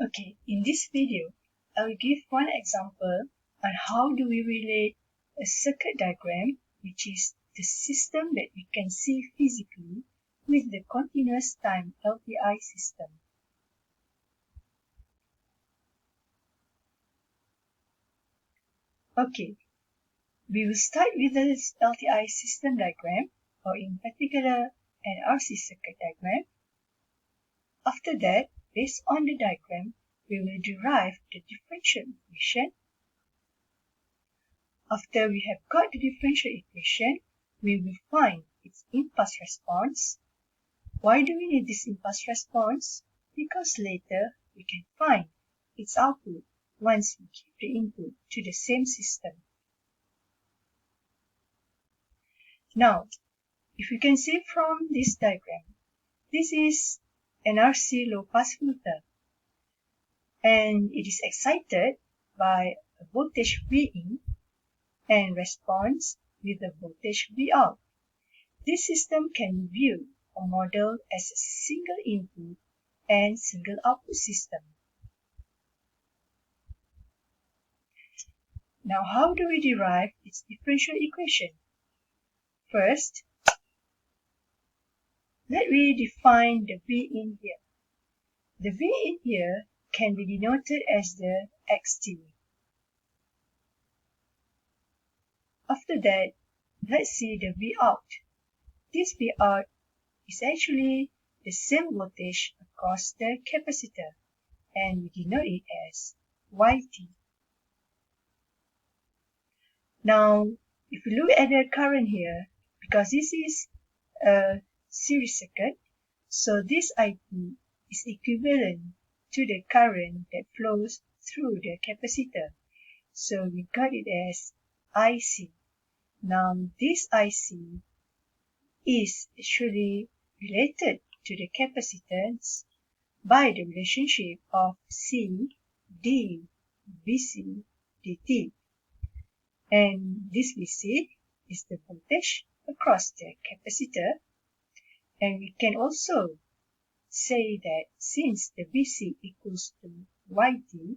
Okay, in this video, I will give one example on how do we relate a circuit diagram, which is the system that we can see physically, with the continuous time LTI system. Okay, we will start with the LTI system diagram, or in particular an RC circuit diagram. After that, based on the diagram, we will derive the differential equation. After we have got the differential equation, we will find its impulse response. Why do we need this impulse response? Because later we can find its output once we give the input to the same system. Now, if you can see from this diagram, this is an RC low-pass filter, and it is excited by a voltage Vin and responds with a voltage Vout. This system can be viewed or modeled as a single input and single output system. Now, how do we derive its differential equation? First, let me define the Vin here. The Vin here can be denoted as the Xt. After that, let's see the Vout. This Vout is actually the same voltage across the capacitor, and we denote it as Yt. Now, if we look at the current here, because this is a series circuit, so this It is equivalent to the current that flows through the capacitor. So we got it as Ic. Now, this Ic is actually related to the capacitance by the relationship of C, D, Vc, dt. And this Vc is the voltage across the capacitor. And we can also say that since the Vc equals to Yt,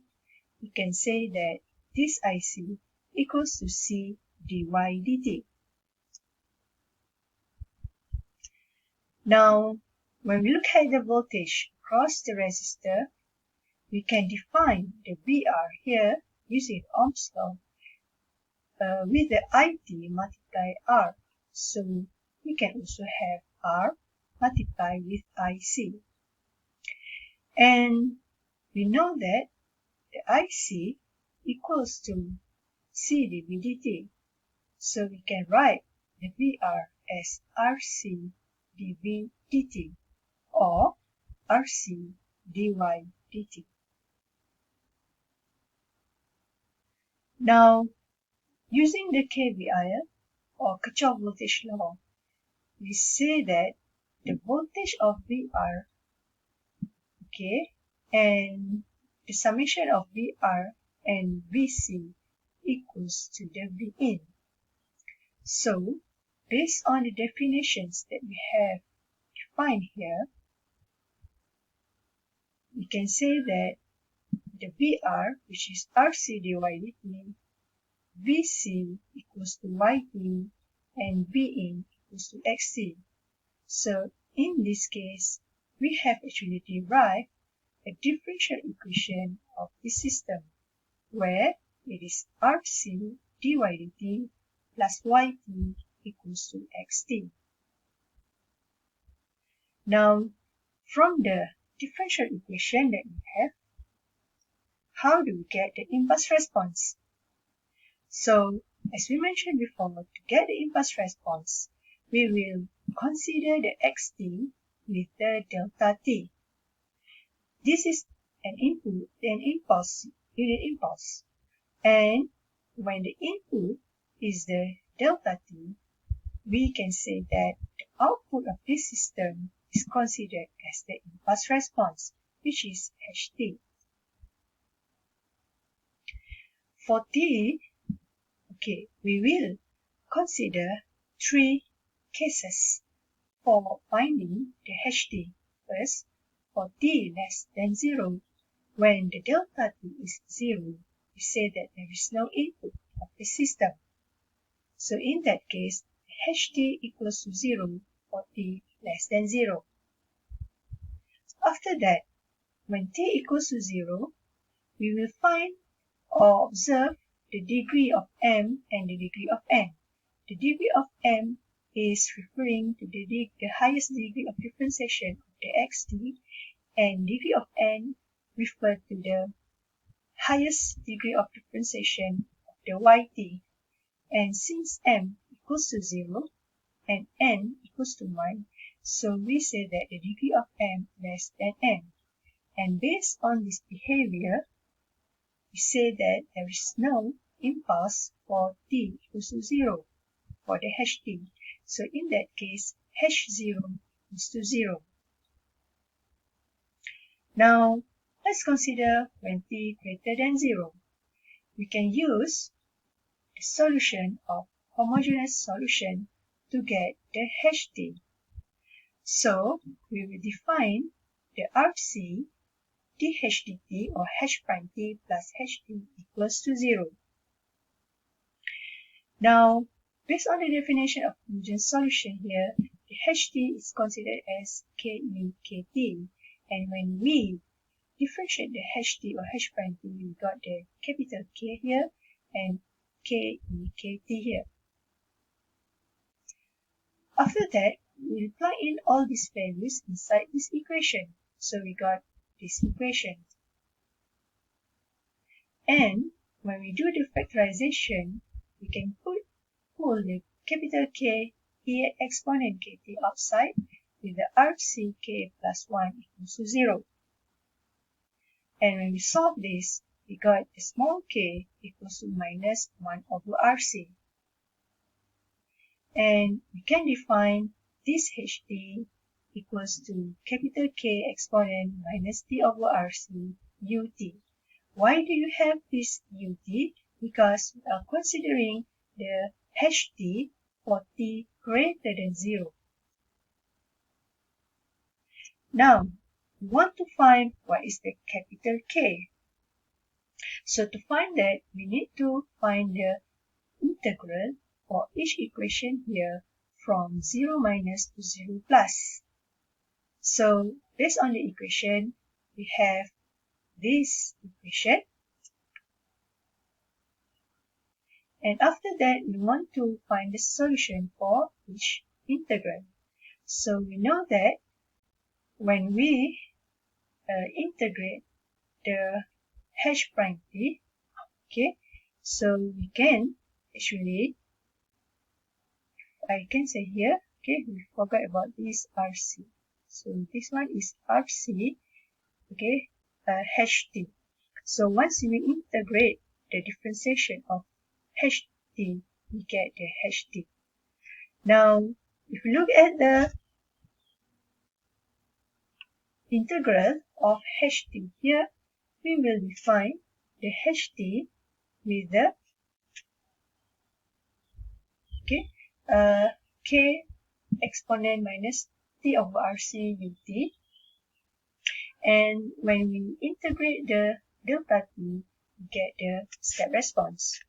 we can say that this Ic equals to C dy dt. Now, when we look at the voltage across the resistor, we can define the VR here using Ohm's law with the It multiplied R. So we can also have R multiplied with Ic. And we know that the Ic equals to C dV dt. So we can write the VR as RC dV dt or RC dy dt. Now, using the KVL or Kirchhoff voltage law, we say that the voltage of VR, okay, and the summation of VR and Vc equals to the Vin. So, based on the definitions that we have defined here, we can say that the VR, which is RC dy dt, Vc equals to Yt, and Vin equals to Xt. So, in this case, we have actually derived a differential equation of this system, where it is RC dy dt plus Yt equals to Xt. Now, from the differential equation that we have, how do we get the impulse response? So, as we mentioned before, to get the impulse response, we will consider the Xt with the delta t. This is an input, an impulse, unit impulse. And when the input is the delta t, we can say that the output of this system is considered as the impulse response, which is ht. For t, okay, we will consider three cases for finding the ht. First, for t less than 0, when the delta t is 0, we say that there is no input of the system. So in that case, ht equals to 0 for t less than 0. After that, when t equals to 0, we will find or observe the degree of m and the degree of n. The degree of m is referring to the highest degree of differentiation of the xt, and degree of n refer to the highest degree of differentiation of the yt. And since m equals to 0 and n equals to 1, so we say that the degree of m less than n. And based on this behavior, we say that there is no impulse for t equals to 0 for the ht. So in that case, h0 is to 0. Now, let's consider when t greater than 0. We can use the solution of homogeneous solution to get the ht. So, we will define the RC dH dt or h prime t plus ht equals to 0. Now, based on the definition of homogeneous solution here, the ht is considered as Ke kt, and when we differentiate the ht or h prime t, we got the capital K here and Ke kt here. After that, we will plug in all these values inside this equation. So we got this equation. And when we do the factorization, we can pull the capital K here exponent kt outside with the RC k plus 1 equals to 0. And when we solve this, we got the small k equals to minus 1 over RC. And we can define this ht equals to capital K exponent minus t over RC ut. Why do you have this ut? Because we are considering the ht for t greater than 0. Now, we want to find what is the capital K. So to find that, we need to find the integral for each equation here from 0 minus to 0 plus. So based on the equation, we have this equation. And after that, we want to find the solution for each integral. So we know that when we integrate the h prime t, okay, so we can actually, I can say here, okay, we forgot about this RC. So this one is RC, okay, ht. So once we integrate the differentiation of ht, we get the ht. Now, if you look at the integral of ht here, we will define the ht with the k exponent minus t over RC ut. And when we integrate the delta t, we get the step response.